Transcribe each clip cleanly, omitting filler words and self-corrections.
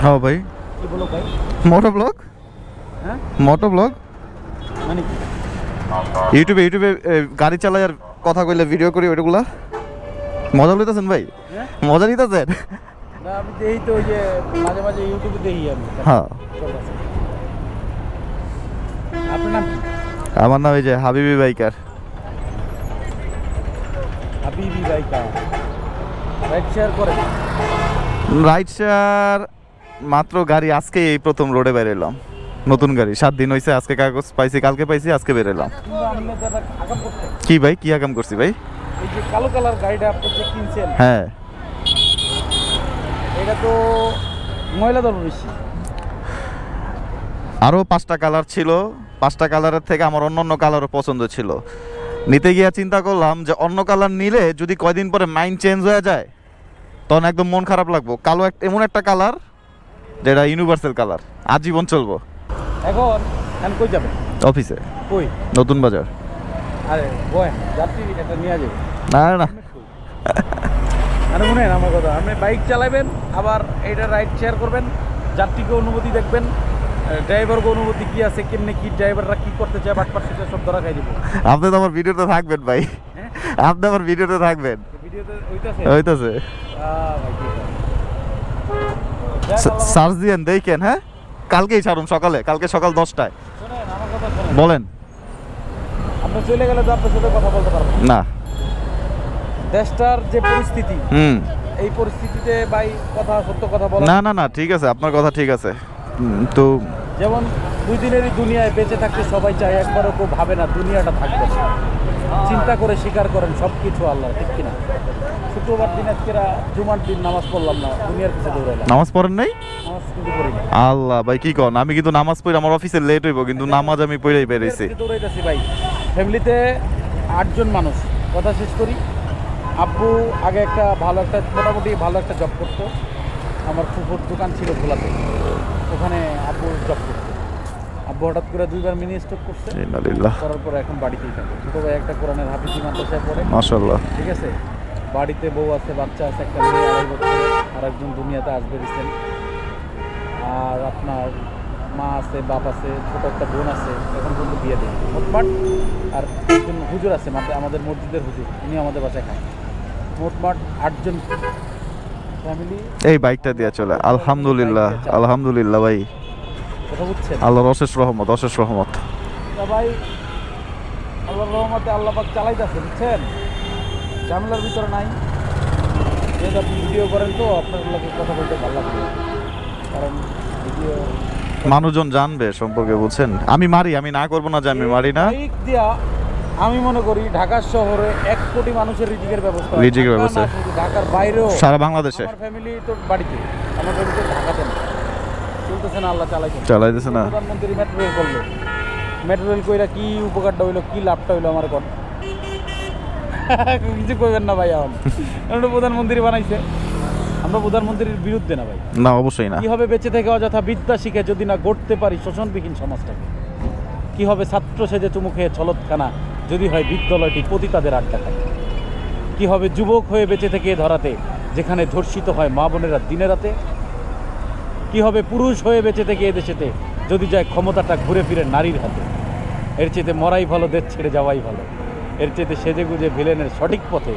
হ্যাঁ ভাই, কি বলো ভাই? মোটো ব্লগ। হ্যাঁ, মোটো ব্লগ মানে কি? ইউটিউবে গাড়ি চালাই আর কথা কইলে ভিডিও করি, ওইগুলা মজা লইতেছেন ভাই? হ্যাঁ, মজা নিতেছেন? না আমি দেখি তো, ওই যে মাঝে মাঝে ইউটিউবে দেখি আমি। হ্যাঁ। আপনার নাম কি? আমার নাম এই যে হাবিবি বাইকার। হাবিবি বাইকার। রাইড শেয়ার করেন? রাইড শেয়ার মাত্র গাড়ি আজকে এই প্রথম রোডে বের এলাম, নতুন গাড়ি 7 দিন হয়েছে। আজকে কাগজ পাইছি, কালকে পাইছি, আজকে বের এলাম। কিন্তু আপনি দাদা আগাম করতেন। কি ভাই, কি আকাম করছি ভাই? এই যে কালো কালার গাড়িটা আপনি যে কিনছেন, হ্যাঁ, এটা তো ময়লা ধরবে বেশি। আরও 5টা কালার ছিল, 5টা কালারের থেকে আমার অন্য অন্য কালারও পছন্দ ছিল। নিতে গিয়ে চিন্তা করলাম যে অন্য কালার নিলে যদি কয়দিন পরে মাইন্ড চেঞ্জ হয়ে যায় তখন একদম মন খারাপ লাগবো। কালো এমন একটা কালার যেটা ইউনিভার্সাল কালার, আজীবন চলবো। এখন আমি কই যাবেন? অফিসে। কই? নতুন বাজার। আরে বয় যাত্রী এটা নিয়ে যাবে না না, আরে মনে হয় আমার কথা, আপনি বাইক চালাবেন আবার এটা রাইড শেয়ার করবেন, যাত্রীকে অনুমতি দেখবেন, ড্রাইভারকে অনুমতি কি আছে, কেমনে কি ড্রাইভাররা কি করতে চায়, বাটপাট সেটা সব ধরা খাই দিব। আপনি তো আমার ভিডিওতে থাকবেন ভাই, হ্যাঁ, আপনি আমার ভিডিওতে থাকবেন। ভিডিওতে ওইটাছে হইতাছে, ভাই ঠিক আছে। সার্চ দিয়েন দেখেন। হ্যাঁ, কালকেই ছাড়ুন সকালে, কালকে সকাল 10টায়। শোনেন আমার কথা শোনেন, বলেন। আপনি চলে গেলে তো আপনার সাথে কথা বলতে পারবো না। দেশটার যে পরিস্থিতি, এই পরিস্থিতিতে ভাই কথা সত্য কথা বলা। না না না, ঠিক আছে, আপনার কথা ঠিক আছে। তো যেমন 2 দিনেরই দুনিয়ায় বেঁচে থাকতে সবাই চায়, একবারও কেউ ভাবে না দুনিয়াটা থাকবে। চিন্তা করে স্বীকার করেন সব কিছু আল্লাহ, ঠিক কিনা? শুক্রবার দিন আজকে জুমার দিন নামাজ পড়লাম না, দুনিয়ার কিছু দৌড়াইলাম। নামাজ পড়েন নাই? নামাজ কিন্তু পড়ি না। আল্লাহ ভাই কি কন, আমি কিন্তু নামাজ পড়ি, আমার অফিসে লেট হইব কিন্তু নামাজ আমি পড়েই বেরিয়েছি। দৌড়াইতেছি ভাই। ফ্যামিলিতে 8 জন মানুষ। কথা শেষ করি। আব্বু আগে একটা মোটামুটি ভালো একটা জব করতো। আমার ফুফুর দোকান ছিল খোলাতে, ওখানে আব্বু জব করতো। আব্বু হঠাৎ করে 2বার মিনি স্ট্রোক করছে, করার পরে এখন বাড়িতেই থাকে। ছোটো ভাই একটা কোরআনের হাফিজি মাদ্রাসায় পড়ে, মাশাআল্লাহ। ঠিক আছে, বাড়িতে বউ আছে, বাচ্চা আছে, একটা মেয়ে 2.5 বছর, আর একজন দুনিয়াতে আসবে রিসেন্ট। আর আপনার মা আছে, বাপ আছে, ছোটো একটা বোন আছে, এখন পর্যন্ত বিয়ে দেয় মোটমাট। আর একজন হুজুর আছে, আমাদের মসজিদের হুজুর, উনি আমাদের বাসায় খান। মোটমাট 8 জন ফ্যামিলি এই বাইকটা দিয়ে চলে। আলহামদুলিল্লাহ, আলহামদুলিল্লাহ ভাই, কথা বুঝছেন? আল্লাহর অশেষ রহমত, অশেষ রহমত। ভাই আল্লাহর রহমতে আল্লাহ পাক চালাইতেছে, বুঝছেন, ঝামেলার ভিতরে নাই। যেহেতু আপনি ভিডিও করেন তো আপনার লোকে কথা বলতে ভালো লাগবে, কারণ ভিডিও মানুষজন জানবে সম্পর্কে, বুঝছেন। আমি মারি, আমি না করবো না যে আমি মারি না। বাইক দিয়া আমি মনে করি ঢাকার শহরে 1 কোটি মানুষের রিজিকের ব্যবস্থা, রিজিকের ব্যবস্থা ঢাকার বাইরেও, সারা বাংলাদেশে। আমার ফ্যামিলি তো বাড়িতে, আমার ফ্যামিলি তো ঢাকাতে না, চলতেছে না, আল্লাহ চালাইতেছে না। প্রধানমন্ত্রী মেট্রো রেল করলো, মেট্রো রেল কইরা কি উপকারটা হইলো, কি লাভটা হইলো আমার কোন কিছু কইবেন না ভাই। এখন প্রধানমন্ত্রী বানাইছে, আমরা প্রধানমন্ত্রীর বিরুদ্ধে না ভাই, না অবশ্যই না। কি হবে বেঁচে থেকে অযথা বিদ্যা শিখে যদি না গড়তে পারি শোষণবিহীন সমাজটাকে? কি হবে ছাত্র সেজে চুমু খেয়ে ছলৎখানা যদি হয় বিদ্যালয়টি পতিতাদের আড্ডা খায়? কি হবে যুবক হয়ে বেঁচে থেকে ধরাতে যেখানে ধর্ষিত হয় মা বোনেরা দিনে রাতে? কি হবে পুরুষ হয়ে বেঁচে থেকে এদেশেতে যদি যায় ক্ষমতাটা ঘুরে ফিরে নারীর হাতে? এর চেয়ে মরাই ভালো, দেশ ছেড়ে যাওয়াই ভালো। এর চেয়ে সেজে গুজে ভিলেনের সঠিক পথে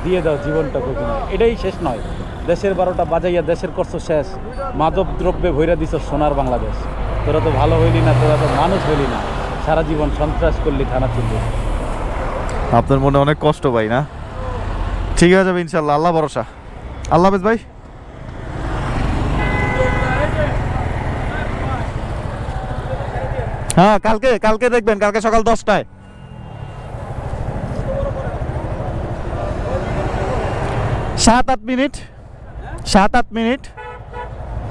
দিয়ে দাও জীবনটা অভিনয়। এটাই শেষ নয়, দেশের 12টা বাজাইয়া দেশের করছ শেষ, মাদক দ্রব্যে ভৈরা দিছ সোনার বাংলাদেশ। তোরা তো ভালো হইলি না, তোরা তো মানুষ হইলি না, সারা জীবন সন্ত্রাস করলি থানা চলবে। আপনার মনে অনেক কষ্ট ভাই, না? ঠিক হয়ে যাবে ইনশাল্লাহ, আল্লাহ ভরসা। আল্লাহ হাফেজ ভাই। হ্যাঁ, কালকে দেখবেন, কালকে সকাল 10টায়। 7-8 minute, 7-8 minute,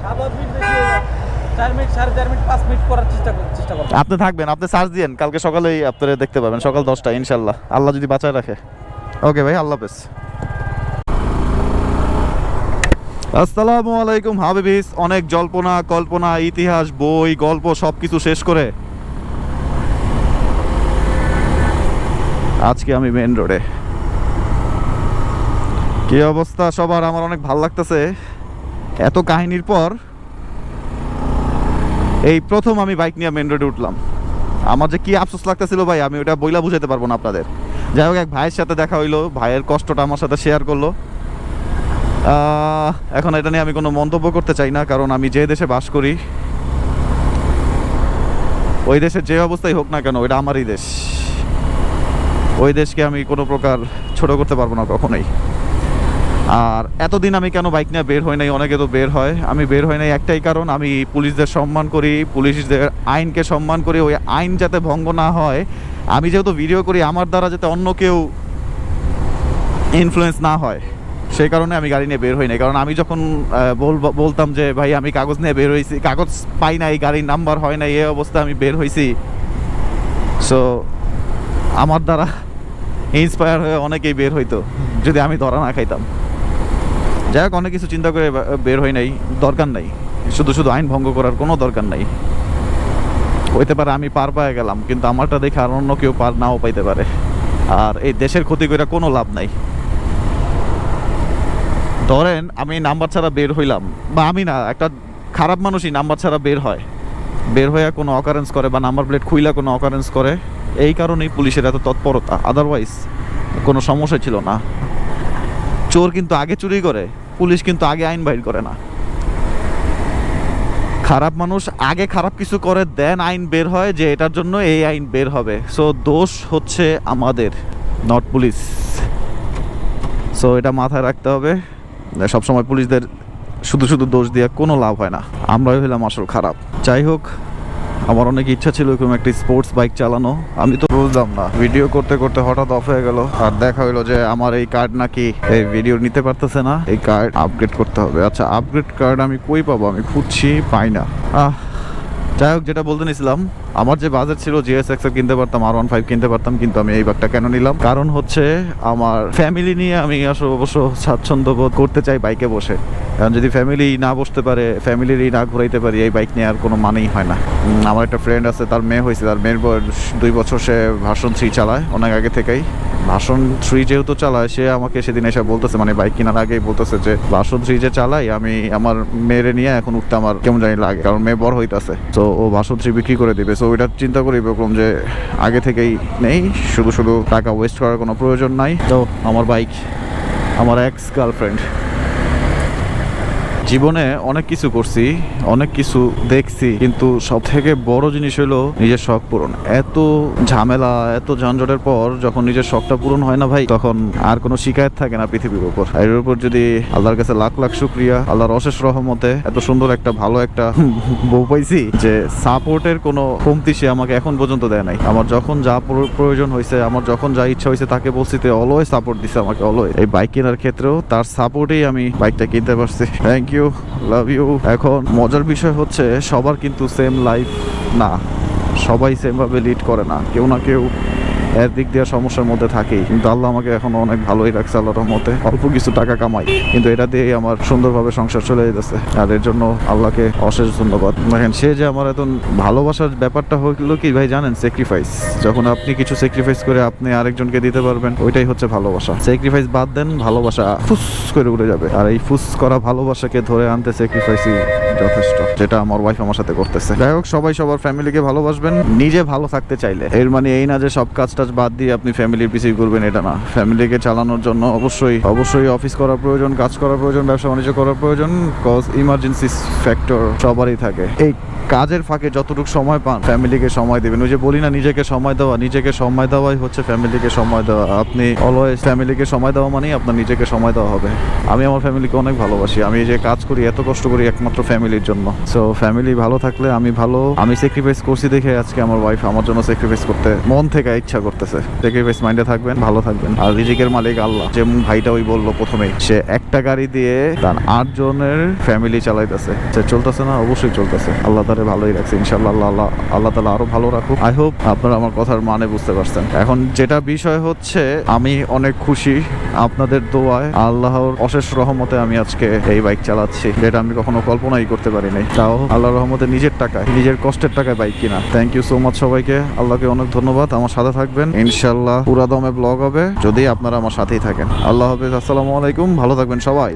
4 minute, 4.5 minute, 5 minute করার চেষ্টা করব। আপনি থাকবেন, আপনি সার্চ দিয়েন, কালকে সকালেই আপনারা দেখতে পাবেন, সকাল 10টায় ইনশাল্লাহ, আল্লাহ যদি বাঁচায় রাখে। ওকে ভাই, আল্লাহ হাফেজ। আসসালামু আলাইকুম হাবিবিস। অনেক জল্পনা কল্পনা, ইতিহাস, বই, গল্প সব কিছু শেষ করে আজকে আমি মেন রোডে। কি অবস্থা সবার? আমার অনেক ভালো লাগতেছে। এত কাহিনীর পর এই প্রথম আমি বাইক নিয়ে মেন রোডে উঠলাম। আমার যে কি আফসোস লাগতেছিল ভাই, আমি ওটা বইলা বুঝাতে পারবো না আপনাদের। যাই হোক, এক ভাইয়ের সাথে দেখা হইলো, ভাইয়ের কষ্টটা আমার সাথে শেয়ার করলো। এখন এটা নিয়ে আমি কোনো মন্তব্য করতে চাই না, কারণ আমি যে দেশে বাস করি ওই দেশের যে অবস্থাই হোক না কেন, ওইটা আমারই দেশ। ওই দেশকে আমি কোনো প্রকার ছোট করতে পারবো না কখনোই। আর এতদিন আমি কেন বাইক নিয়ে বের হই নাই, অনেকে তো বের হয়, আমি বের হই নাই একটাই কারণ, আমি পুলিশদের সম্মান করি, পুলিশদের আইনকে সম্মান করি। ওই আইন যাতে ভঙ্গ না হয়, আমি যেহেতু ভিডিও করি, আমার দ্বারা যাতে অন্য কেউ ইনফ্লুয়েন্স না হয়, সেই কারণে আমি গাড়ি নিয়ে বের হই নাই। কারণ আমি যখন বলতাম যে ভাই আমি কাগজ নিয়ে বের হয়েছি, কাগজ পাই নাই, গাড়ির নাম্বার হয় না, এই অবস্থা আমি বের হয়েছি, সো আমার দ্বারা ইন্সপায়ার হয়ে অনেকেই বের হইতো যদি আমি ধরা না খাইতাম। যাই হোক, অনেক কিছু চিন্তা করে বের হই নাই, দরকার নাই, শুধু শুধু আইন ভঙ্গ করার কোনো দরকার নাই। হইতে পারে আমি পার পায়ে গেলাম, কিন্তু আমারটা দেখে আর অন্য কেউ পার নাও পাইতে পারে। আর এই দেশের ক্ষতি করে কোনো লাভ নাই। ধরেন আমি নাম্বার ছাড়া বের হইলাম, বা আমি না, একটা খারাপ মানুষই নাম্বার ছাড়া বের হয়, বের হয়ে কোনো অকারেন্স করে বা নাম্বার প্লেট খুইলা কোনো অকারেন্স করে, এই কারণেই পুলিশের এত তৎপরতা। আদারওয়াইজ কোনো সমস্যা ছিল না। চোর কিন্তু আগে চুরি করে, পুলিশ কিন্তু আগে আইন বাইর করে না। খারাপ মানুষ আগে খারাপ কিছু করে, দেন আইন বের হয় যে এটার জন্য এই আইন বের হবে। সো দোষ হচ্ছে আমাদের, নট পুলিশ। সো এটা মাথায় রাখতে হবে, সবসময় পুলিশদের শুধু শুধু দোষ দিয়ে কোনো লাভ হয় না, আমরাই হইলাম আসল খারাপ। যাই হোক, আমার অনেক ইচ্ছা ছিল এরকম একটি স্পোর্টস বাইক চালানো। আমি তো বুঝলাম না, ভিডিও করতে করতে হঠাৎ অফ হয়ে গেল, আর দেখা হলো যে আমার এই কার্ড নাকি এই ভিডিও নিতে পারতেছে না, এই কার্ড আপগ্রেড করতে হবে। আচ্ছা, আপগ্রেড কার্ড আমি কই পাবো? আমি খুঁজছি, পাই না। যাই হোক, যেটা বলতে নিছিলাম, আমার যে বাজেট ছিল GS SF কিনতে পারতাম, R15 কিনতে পারতাম, কিন্তু আমি এই বাইকটা কেন নিলাম? কারণ হচ্ছে আমার ফ্যামিলি নিয়ে আমি অবশ্য স্বাচ্ছন্দ্য বোধ করতে চাই বাইকে বসে। কারণ যদি ফ্যামিলি না বসতে পারে, ফ্যামিলিরই না ঘুরাইতে পারি, এই বাইক নিয়ে আর কোনো মানেই হয় না। আমার একটা ফ্রেন্ড আছে, তার মেয়ে হয়েছে, তার মেয়ের বয়স 2 বছর, সে ভার্সন 3 চালায় অনেক আগে থেকেই। ভার্সন 3 যেহেতু চালায়, সে আমাকে সেদিন এসে বলতেছে, মানে বাইক কেনার আগেই বলতেছে যে ভার্সন 3 যে চালাই, আমি আমার মেয়েরে নিয়ে এখন উঠতে আমার কেমন জানি লাগে, কারণ মেয়ে বড় হইতেছে। তো ও ভার্সন 3 বিক্রি করে দিবে। সো ওইটা চিন্তা করি বললাম যে আগে থেকেই নেই, শুধু শুধু টাকা ওয়েস্ট করার কোনো প্রয়োজন নাই। তো আমার বাইক, আমার এক্স গার্লফ্রেন্ড। জীবনে অনেক কিছু করছি, অনেক কিছু দেখছি, কিন্তু সব থেকে বড় জিনিস হলো নিজের শখ পূরণ। এত ঝামেলা, এত যানজটের পর যখন নিজের শখটা পূরণ হয় না ভাই, তখন আর কোনো শিকায়ত থাকে না পৃথিবীর উপর। এর উপর যদি আল্লাহর কাছে লাখ লাখ শুকরিয়া, আল্লাহর অশেষ রহমতে এত সুন্দর একটা ভালো একটা বউ পাইছি, যে সাপোর্টের কোনো কমতি সে আমাকে এখন পর্যন্ত দেয় নাই। আমার যখন যা প্রয়োজন হয়েছে, আমার যখন যা ইচ্ছা হয়েছে, তাকে বলছি, তো অলওয়েজ সাপোর্ট দিছে আমাকে, অলওয়েজ। এই বাইক কেনার ক্ষেত্রেও তার সাপোর্টেই আমি বাইকটা কিনতে পারছি। Thank you, love you. এখন মজার বিষয় হচ্ছে, সবার কিন্তু সেম লাইফ না, সবাই সেম ভাবে লিড করে না, কেউ না কেউ এর দিক দিয়ে সমস্যার মধ্যে থাকেই। কিন্তু আল্লাহ আমাকে এখন অনেক ভালোই রাখছে, আল্লাহর রহমতে। অল্প কিছু টাকা কামাই, কিন্তু এটা দিয়েই আমার সুন্দরভাবে সংসার চলে যেতেছে, আর এর জন্য আল্লাহকে অশেষ ধন্যবাদ। দেখেন, সে যে আমার এত ভালোবাসার ব্যাপারটা হলো কি ভাই জানেন, স্যাক্রিফাইস। যখন আপনি কিছু স্যাক্রিফাইস করে আপনি আরেকজনকে দিতে পারবেন, ওইটাই হচ্ছে ভালোবাসা। স্যাক্রিফাইস বাদ দেন, ভালোবাসা ফুস করে উড়ে যাবে। আর এই ফুস করা ভালোবাসাকে ধরে আনতে স্যাক্রিফাইসই যথেষ্ট, যেটা আমার ওয়াইফ আমার সাথে করতেছে। যাই হোক, সবাই সবার ফ্যামিলিকে ভালোবাসবেন। নিজে ভালো থাকতে চাইলে এর মানে এই না যে সব কাজটা বাদ দিয়ে আপনি ফ্যামিলির পিছিয়ে করবেন, এটা না। ফ্যামিলিকে চালানোর জন্য অবশ্যই অফিস করা প্রয়োজন, কাজ করা প্রয়োজন, ব্যবসা বাণিজ্য করা প্রয়োজন, কজ ইমার্জেন্সি ফ্যাক্টর সবারই থাকে। এই কাজের ফাঁকে যতটুকু সময় পান ফ্যামিলিকে সময় দেবেন। ওই যে বলি না, নিজেকে সময় দেওয়াই হচ্ছে ফ্যামিলিকে সময় দেওয়া। আপনি অলওয়েজ ফ্যামিলিকে সময় দেওয়া মানেই আপনার নিজেকে সময় দেওয়া হবে। আমি আমার ফ্যামিলিকে অনেক ভালোবাসি। আমি যে কাজ করি, এত কষ্ট করি একমাত্র ফ্যামিলির জন্য। সো ফ্যামিলি ভালো থাকলে আমি ভালো। আমি স্যাক্রিফাইস করছি দেখে আজকে আমার ওয়াইফ আমার জন্য স্যাক্রিফাইস করতে মন থেকে ইচ্ছা করতেছে। স্যাক্রিফাইস মাইন্ডে থাকবেন, ভালো থাকবেন। আর রিজিকের মালিক আল্লাহ। যেমন ভাইটা ওই বললো প্রথমেই, সে একটা গাড়ি দিয়ে তার 8 জনের ফ্যামিলি চালাইতেছে। সে চলতেছে না? অবশ্যই চলতেছে। আল্লাহ তারে ভালোই রাখছে, ইনশাআল্লাহ। আল্লাহ তাআলা আরো ভালো রাখুক। আই হোপ আপনারা আমার কথার মানে বুঝতে পারছেন। এখন যেটা বিষয় হচ্ছে, আমি অনেক খুশি আপনাদের দোয়ায়, আল্লাহর অশেষ রহমতে আমি আজকে এই বাইক চালাচ্ছি, যেটা আমি কখনো কল্পনাই করতে পারি নাই। তাও আল্লাহর রহমতে নিজের টাকায়, নিজের কষ্টের টাকায় বাইক কিনা। থ্যাংক ইউ সো মাচ সবাইকে। আল্লাহকে অনেক ধন্যবাদ। আমার সাথে থাকবেন ইনশাআল্লাহ। পুরা দমে ব্লগ হবে যদি আপনারা আমার সাথেই থাকেন। আল্লাহ হাফেজ, আসসালামু আলাইকুম। ভালো থাকবেন সবাই।